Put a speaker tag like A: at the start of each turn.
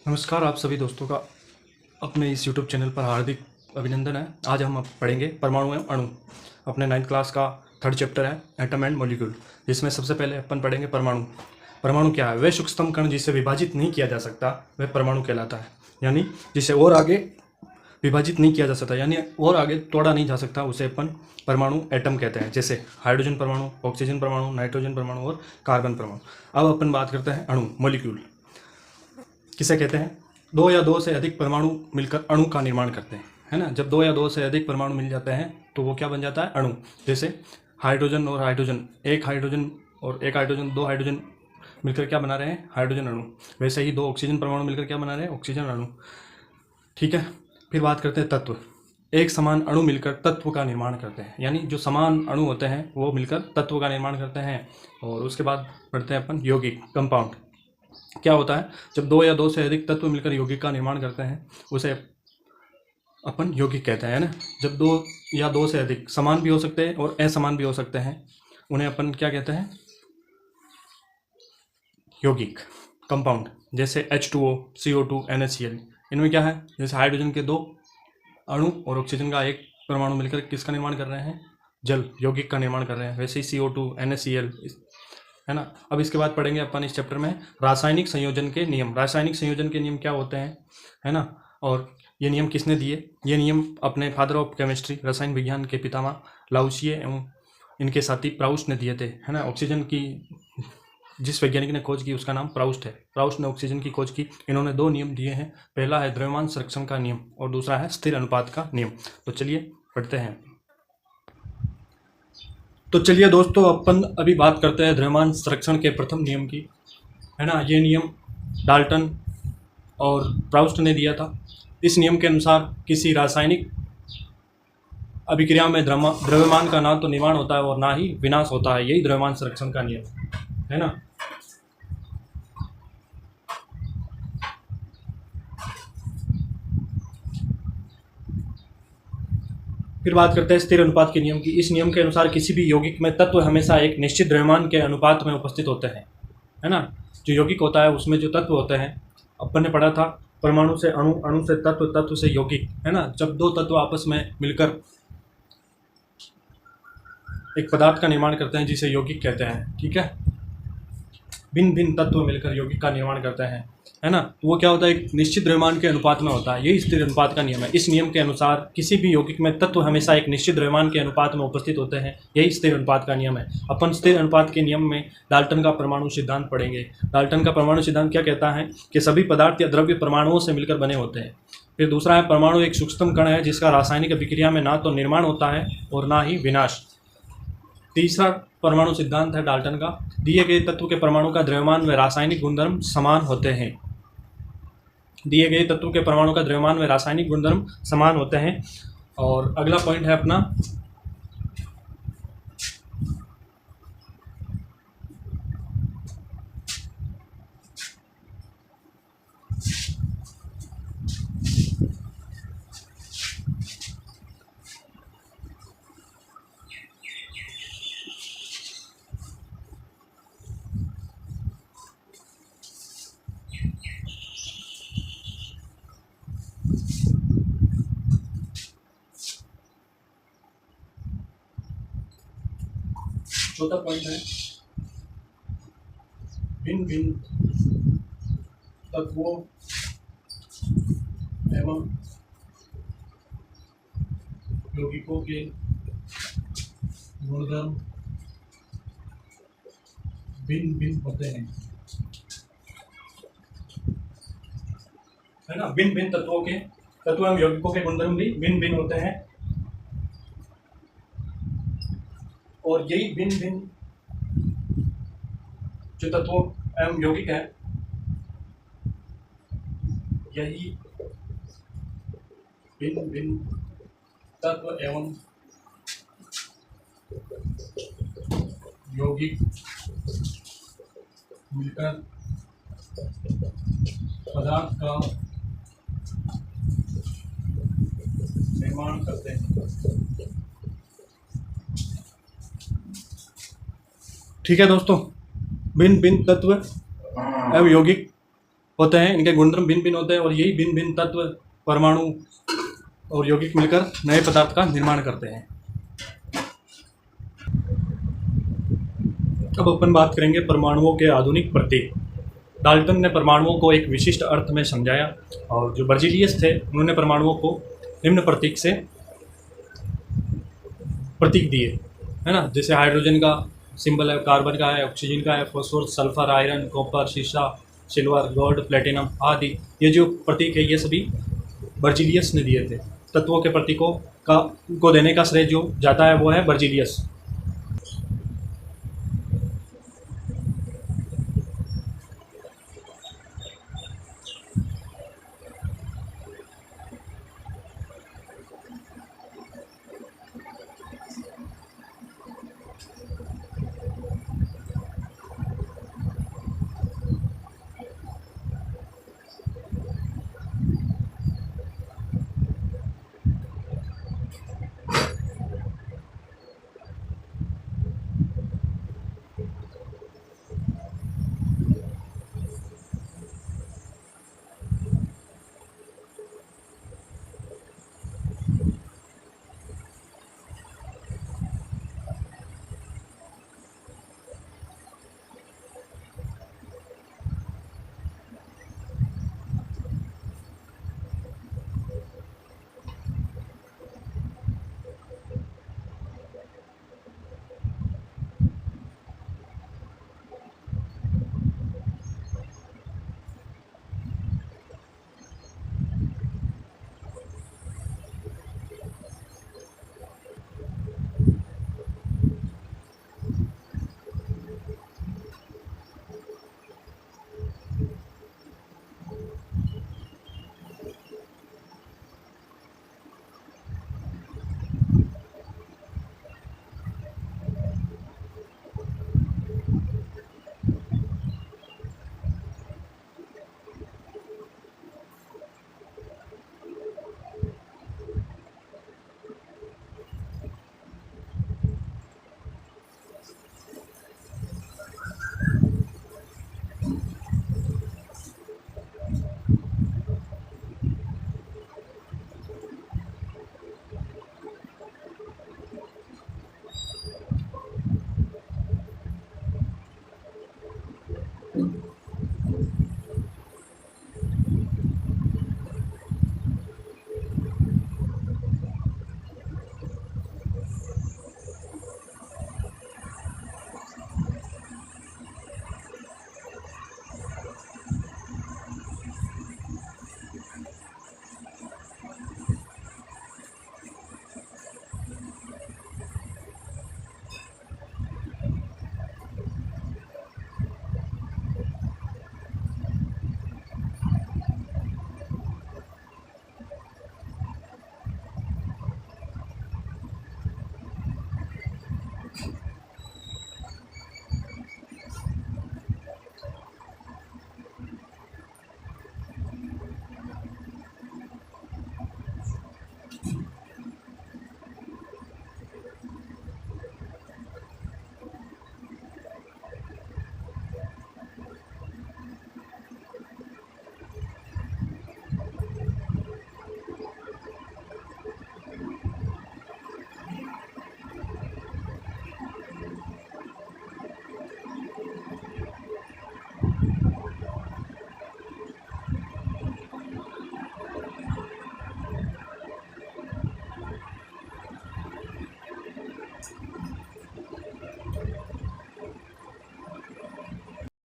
A: नमस्कार, आप सभी दोस्तों का अपने इस यूट्यूब चैनल पर हार्दिक अभिनंदन है। आज हम पढ़ेंगे परमाणु एवं अणु। अपने 9th क्लास का 3rd चैप्टर है एटम एंड मॉलिक्यूल, जिसमें सबसे पहले अपन पढ़ेंगे परमाणु। परमाणु क्या है? वह सूक्ष्मतम कण जिसे विभाजित नहीं किया जा सकता वह परमाणु कहलाता है। यानी जिसे और आगे विभाजित नहीं किया जा सकता, यानी और आगे तोड़ा नहीं जा सकता, उसे अपन परमाणु एटम कहते हैं। जैसे हाइड्रोजन परमाणु, ऑक्सीजन परमाणु, नाइट्रोजन परमाणु और कार्बन परमाणु। अब अपन बात करते हैं अणु, मॉलिक्यूल किसे कहते हैं? दो या दो से अधिक परमाणु मिलकर अणु का निर्माण करते हैं, है ना। जब दो या दो से अधिक परमाणु मिल जाते हैं तो वो क्या बन जाता है? अणु। जैसे हाइड्रोजन और हाइड्रोजन, एक हाइड्रोजन और एक हाइड्रोजन, दो हाइड्रोजन मिलकर क्या बना रहे हैं? हाइड्रोजन अणु। वैसे ही दो ऑक्सीजन परमाणु मिलकर क्या बना रहे हैं? ऑक्सीजन अणु। ठीक है। फिर बात करते हैं तत्व। एक समान अणु मिलकर तत्व का निर्माण करते हैं, यानी जो समान अणु होते हैं वो मिलकर तत्व का निर्माण करते हैं। और उसके बाद पढ़ते हैं अपन यौगिक, कंपाउंड। क्या होता है? जब दो या दो से अधिक तत्व मिलकर यौगिक का निर्माण करते हैं उसे अपन यौगिक कहते हैं, ना। जब दो या दो से अधिक समान भी हो सकते हैं और असमान भी हो सकते हैं, उन्हें अपन क्या कहते हैं? यौगिक, कंपाउंड। जैसे H2O, CO2, NaCl। इनमें क्या है? जैसे हाइड्रोजन के दो अणु और ऑक्सीजन का एक परमाणु मिलकर किसका निर्माण कर रहे हैं? जल, यौगिक का निर्माण कर रहे हैं। वैसे ही CO2, NaCl, है ना। अब इसके बाद पढ़ेंगे अपन इस चैप्टर में रासायनिक संयोजन के नियम। रासायनिक संयोजन के नियम क्या होते हैं, है ना। और ये नियम किसने दिए? ये नियम अपने फादर ऑफ केमिस्ट्री, रसायन विज्ञान के पितामह लाउसिए एवं इनके साथी प्राउस्ट ने दिए थे, है ना। ऑक्सीजन की जिस वैज्ञानिक ने खोज की उसका नाम प्राउस्ट है। प्राउस्ट ने ऑक्सीजन की खोज की। इन्होंने दो नियम दिए हैं। पहला है द्रव्यमान संरक्षण का नियम और दूसरा है स्थिर अनुपात का नियम। तो चलिए पढ़ते हैं। तो चलिए दोस्तों, अपन अभी बात करते हैं द्रव्यमान संरक्षण के प्रथम नियम की, है ना। ये नियम डाल्टन और प्राउस्ट ने दिया था। इस नियम के अनुसार किसी रासायनिक अभिक्रिया में द्रव्यमान का ना तो निर्माण होता है और ना ही विनाश होता है। यही द्रव्यमान संरक्षण का नियम है, ना। फिर बात करते हैं स्थिर अनुपात के नियम की। इस नियम के अनुसार किसी भी यौगिक में तत्व हमेशा एक निश्चित द्रव्यमान के अनुपात में उपस्थित होते हैं, है ना। जो यौगिक होता है उसमें जो तत्व होते हैं, अपन ने पढ़ा था परमाणु से अणु, अणु से तत्व, तत्व से यौगिक, है ना। जब दो तत्व आपस में मिलकर एक पदार्थ का निर्माण करते हैं जिसे यौगिक कहते हैं, ठीक है। भिन्न भिन्न तत्व मिलकर यौगिक का निर्माण करते हैं, है ना। वो क्या होता है? एक निश्चित द्रव्यमान के अनुपात में होता है। यही स्थिर अनुपात का नियम है। इस नियम के अनुसार किसी भी यौगिक में तत्व हमेशा एक निश्चित द्रव्यमान के अनुपात में उपस्थित होते हैं। यही स्थिर अनुपात का नियम है। अपन स्थिर अनुपात के नियम में डाल्टन का परमाणु सिद्धांत पढ़ेंगे। डाल्टन का परमाणु सिद्धांत क्या कहता है कि सभी पदार्थ या द्रव्य परमाणुओं से मिलकर बने होते हैं। फिर दूसरा है परमाणु एक सूक्ष्मतम कण है जिसका रासायनिक अभिक्रिया में ना तो निर्माण होता है और ना ही विनाश। तीसरा परमाणु सिद्धांत है डाल्टन का, दिए गए तत्व के परमाणु का द्रव्यमान व रासायनिक गुणधर्म समान होते हैं। दिए गए तत्व के परमाणु का द्रव्यमान व रासायनिक गुणधर्म समान होते हैं। और अगला पॉइंट है अपना चौथा पॉइंट है भिन्न भिन्न तत्वों एवं यौगिकों के गुणधर्म भिन्न भिन्न होते हैं, है ना। भिन्न भिन्न तत्व एवं यौगिकों के गुणधर्म भी भिन्न भिन्न होते हैं। और यही भिन्न भिन्न जो तत्व एवं यौगिक है, यही भिन्न भिन्न तत्व एवं यौगिक मिलकर पदार्थ का निर्माण करते हैं। ठीक है दोस्तों, भिन्न भिन्न तत्व एवं यौगिक होते हैं, इनके गुणधर्म भिन्न भिन्न होते हैं और यही भिन्न भिन्न तत्व, परमाणु और यौगिक मिलकर नए पदार्थ का निर्माण करते हैं। अब अपन बात करेंगे परमाणुओं के आधुनिक प्रतीक। डाल्टन ने परमाणुओं को एक विशिष्ट अर्थ में समझाया और जो बर्जीलियस थे उन्होंने परमाणुओं को निम्न प्रतीक से प्रतीक दिए, है ना। जैसे हाइड्रोजन का सिंबल है, कार्बन का है, ऑक्सीजन का है, फॉस्फोरस, सल्फर, आयरन, कॉपर, शीशा, सिल्वर, गोल्ड, प्लेटिनम आदि। ये जो प्रतीक है ये सभी बर्जीलियस ने दिए थे। तत्वों के प्रतीकों का को देने का श्रेय जो जाता है वो है बर्जीलियस।